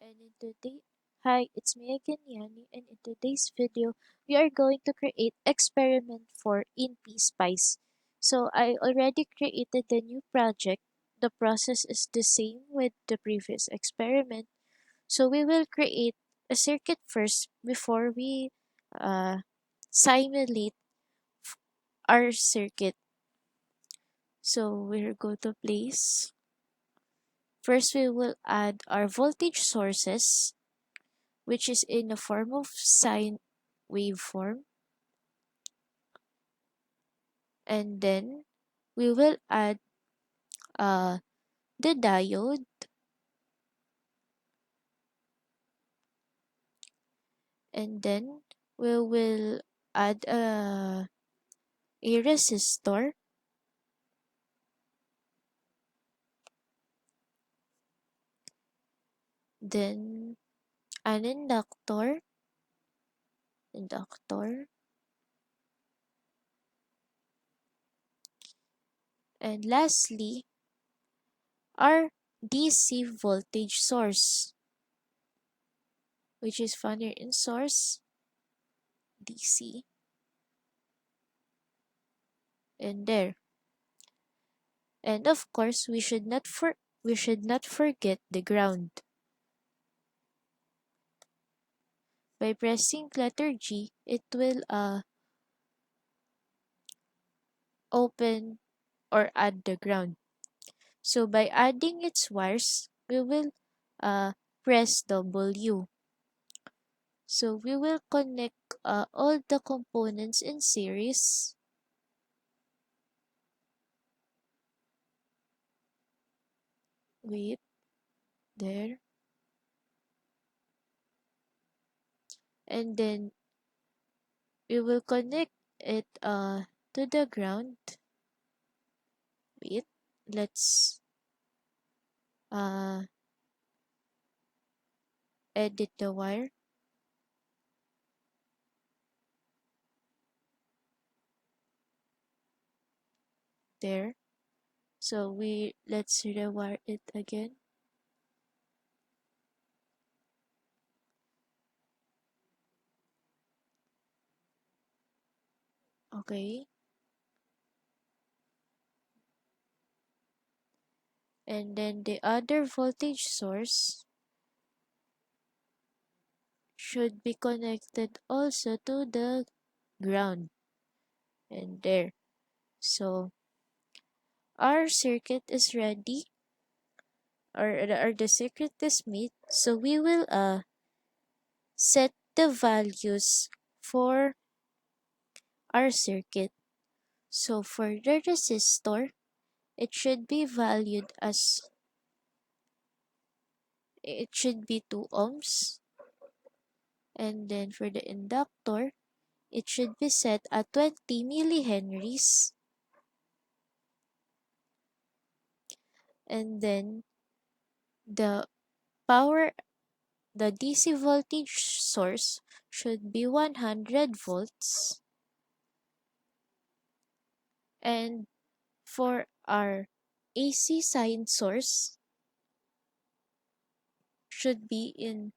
And in today, Hi, it's me again, Yani, and in today's video, we are going to create experiment for in Spice. So I already created the new project. The process is the same with the previous experiment. So we will create a circuit first before we uh, simulate our circuit. So we'll go to place. First, we will add our voltage sources, which is in the form of sine waveform, and then we will add uh, the diode, and then we will add a resistor, then an inductor, and lastly our DC voltage source, which is found here in source DC, and there. And of course, we should not forget the ground. By pressing letter G, it will open or add the ground. So by adding its wires, we will uh, press W. So we will connect all the components in series. Wait, there. And then we will connect it to the ground. Wait, let's uh, edit the wire. There. So let's rewire it again. Okay. And then the other voltage source should be connected also to the ground, and there. So our circuit is ready, or the circuit is made. So we will set the values for our circuit. So for the resistor, it should be valued as, it should be 2 ohms. And then for the inductor, it should be set at 20 millihenries. And then the power, the DC voltage source should be 100 volts. And for our AC sine source, should be in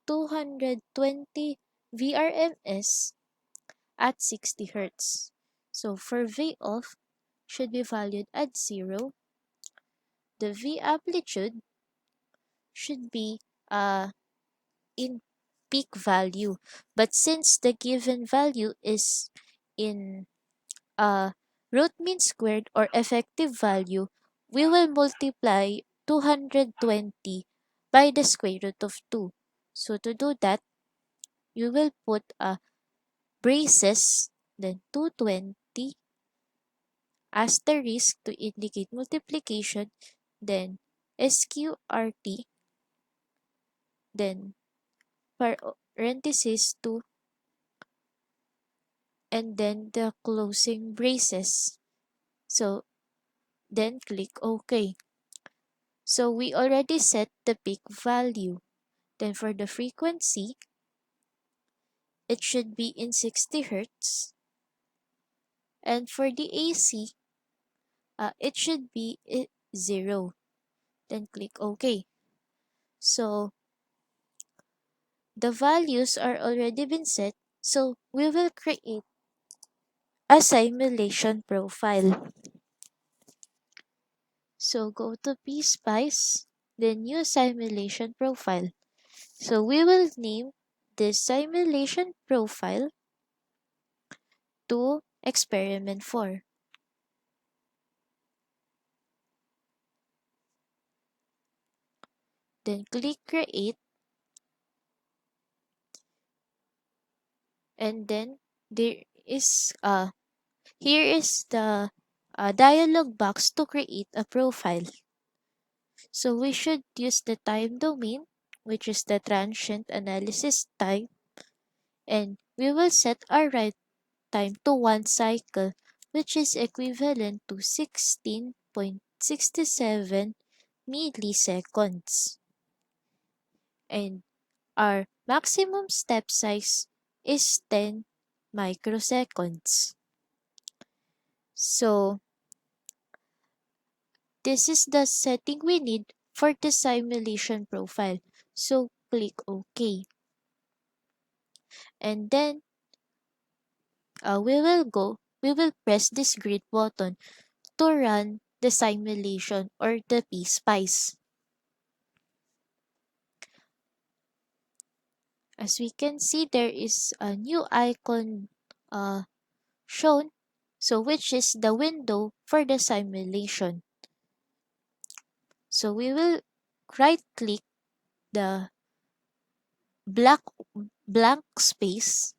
220 VRMS at 60 Hz. So for V off should be valued at 0. The V amplitude should be in peak value. But since the given value is in root mean squared or effective value, we will multiply 220 by the square root of 2. So to do that, you will put braces, then 220 asterisk to indicate multiplication, then SQRT, then parenthesis 2, and then the closing braces. So then click OK. So we already set the peak value. Then for the frequency, it should be in 60 Hz. And for the AC, it should be 0. Then click OK. So the values are already been set, so we will create a simulation profile. So go to PSpice, then new simulation profile. So we will name this simulation profile to experiment 4. Then click create, and then there is here is the dialog box to create a profile. So we should use the time domain, which is the transient analysis time, and we will set our write time to 1 cycle, which is equivalent to 16.67 milliseconds. And our maximum step size is 10 microseconds. So this is the setting we need for the simulation profile. So click OK. And then we will press this grid button to run the simulation or the PSpice. As we can see, there is a new icon shown, so which is the window for the simulation. So we will right click the black blank space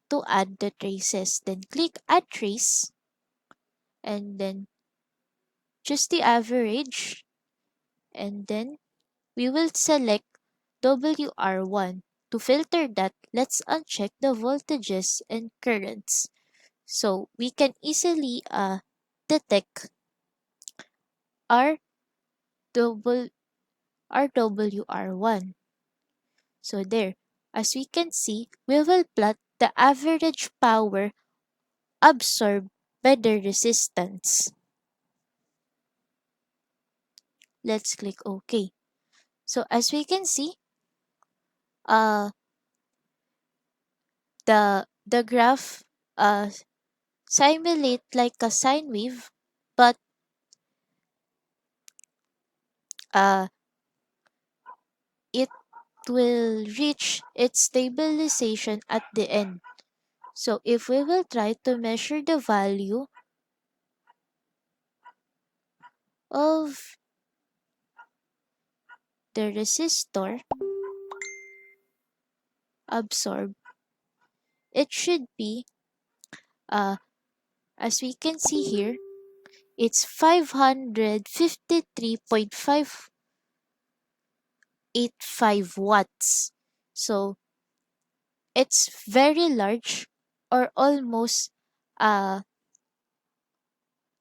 to add the traces. Then click add trace, and then choose the average, and then we will select WR1. To filter that, let's uncheck the voltages and currents, so we can easily detect our WR1. So there, as we can see, we will plot the average power absorbed by the resistance. Let's click OK. So as we can see, uh, the graph simulate like a sine wave, but uh, it will reach its stabilization at the end. So if we will try to measure the value of the resistor absorbed, it should be uh, as we can see here, it's 553.585 watts. So it's very large, or almost uh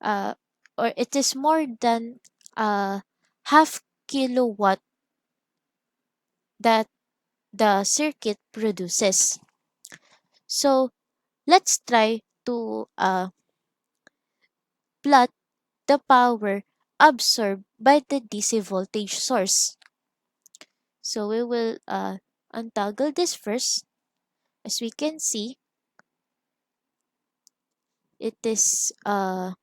uh or it is more than half kilowatt that the circuit produces. So let's try to plot the power absorbed by the DC voltage source. So we will untoggle this first. As we can see, it is a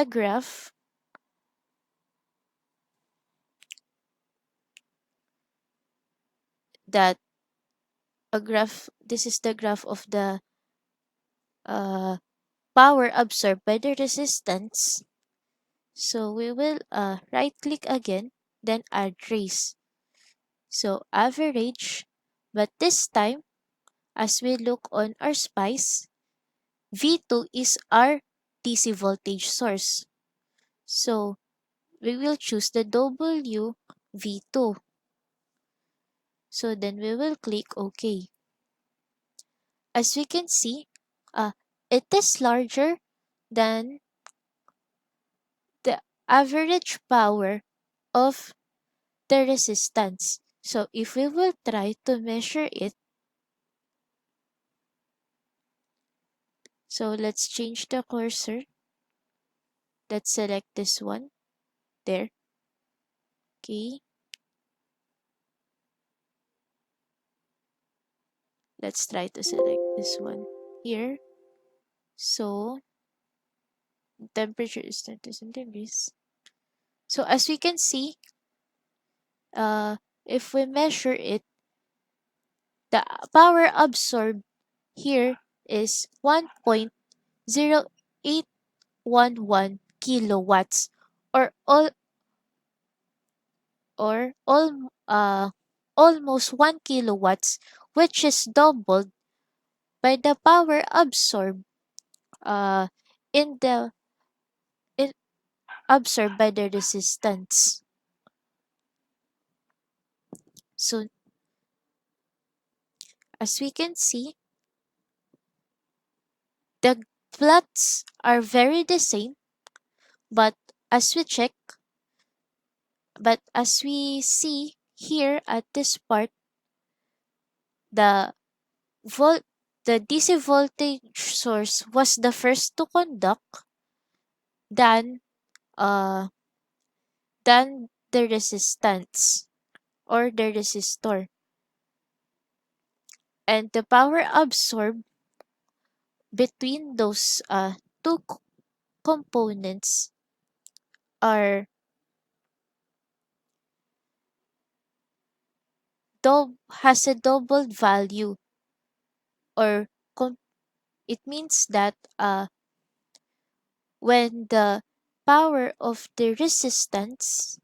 graph that this is the graph of the uh, power absorbed by the resistance. So we will right click again, then add trace. So average, but this time as we look on our spice, V2 is our DC voltage source. So we will choose the WV2. So then we will click OK. As we can see, it is larger than the average power of the resistance. So if we will try to measure it, so let's change the cursor. Let's select this one. There. Okay. Let's try to select this one here. So temperature is 37 degrees. So as we can see, uh, if we measure it, the power absorbed here is 1.0811 kilowatts, or or all almost 1 kilowatts, which is doubled by the power absorbed uh in the in, absorbed by the resistance. So as we can see, the plots are very the same, but as we check, but as we see here at this part, the volt the DC voltage source was the first to conduct than uh the resistance or the resistor, and the power absorbed between those two components are has a doubled value, or it means that when the power of the resistance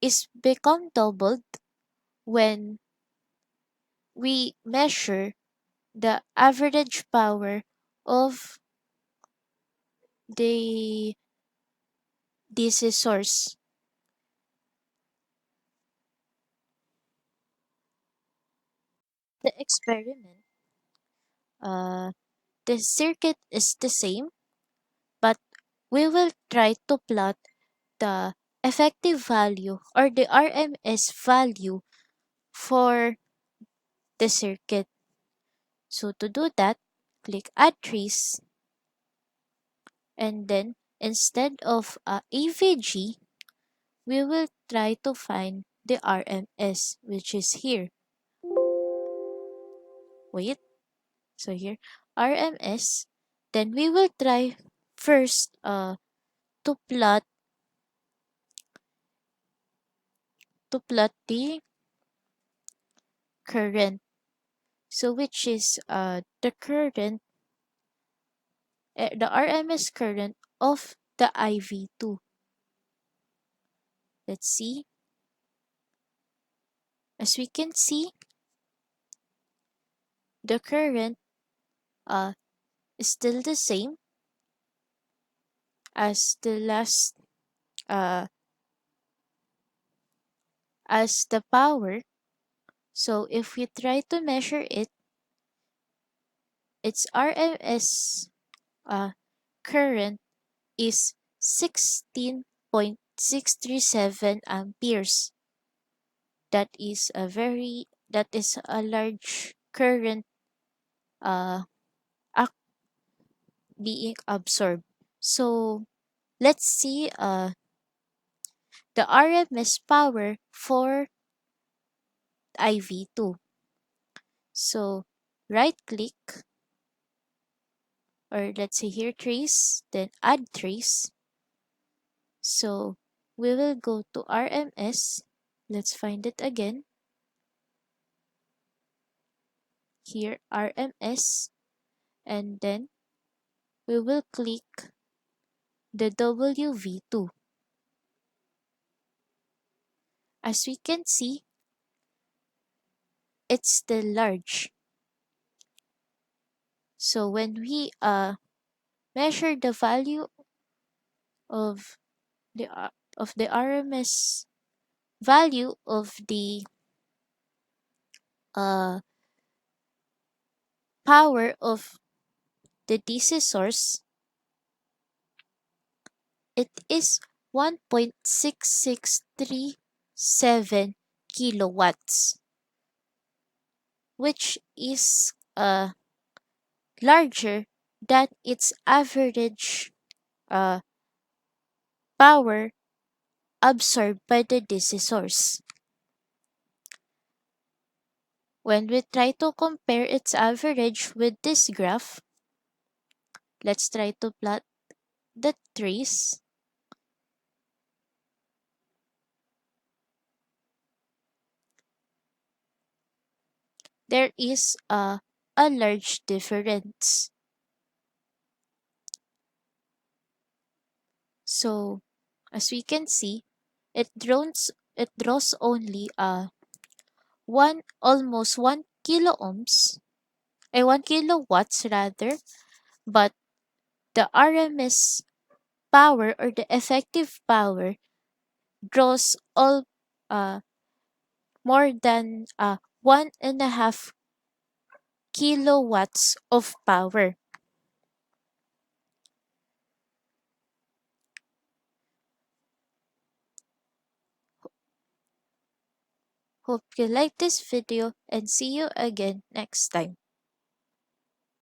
is become doubled when we measure the average power of the DC source. The experiment, uh, the circuit is the same, but we will try to plot the effective value or the RMS value for the circuit. So to do that, click Add Trace, and then instead of AVG, we will try to find the RMS, which is here. Wait, so here, RMS. Then we will try first to plot the current. So which is the current, the RMS current of the IV2. Let's see. As we can see, the current uh is still the same as the last uh as the power. So if we try to measure it, its RMS current is 16.637 amperes. That is a large current uh ac- being absorbed. So let's see the RMS power for IV2. So right click, or let's say here trace, then add trace. So we will go to RMS. Let's find it again. Here RMS, and then we will click the WV2. As we can see, it's still large. So when we measure the value of the RMS value of the uh, power of the DC source, it is 1.6637 kilowatts, which is larger than its average uh, power absorbed by the DC source. When we try to compare its average with this graph, let's try to plot the trees. There is a large difference. So, as we can see, it draws only one almost 1 kilo ohms, 1 kilowatts rather, but the RMS power or the effective power draws all uh more than 1.5 kilowatts of power. Hope you like this video and see you again next time.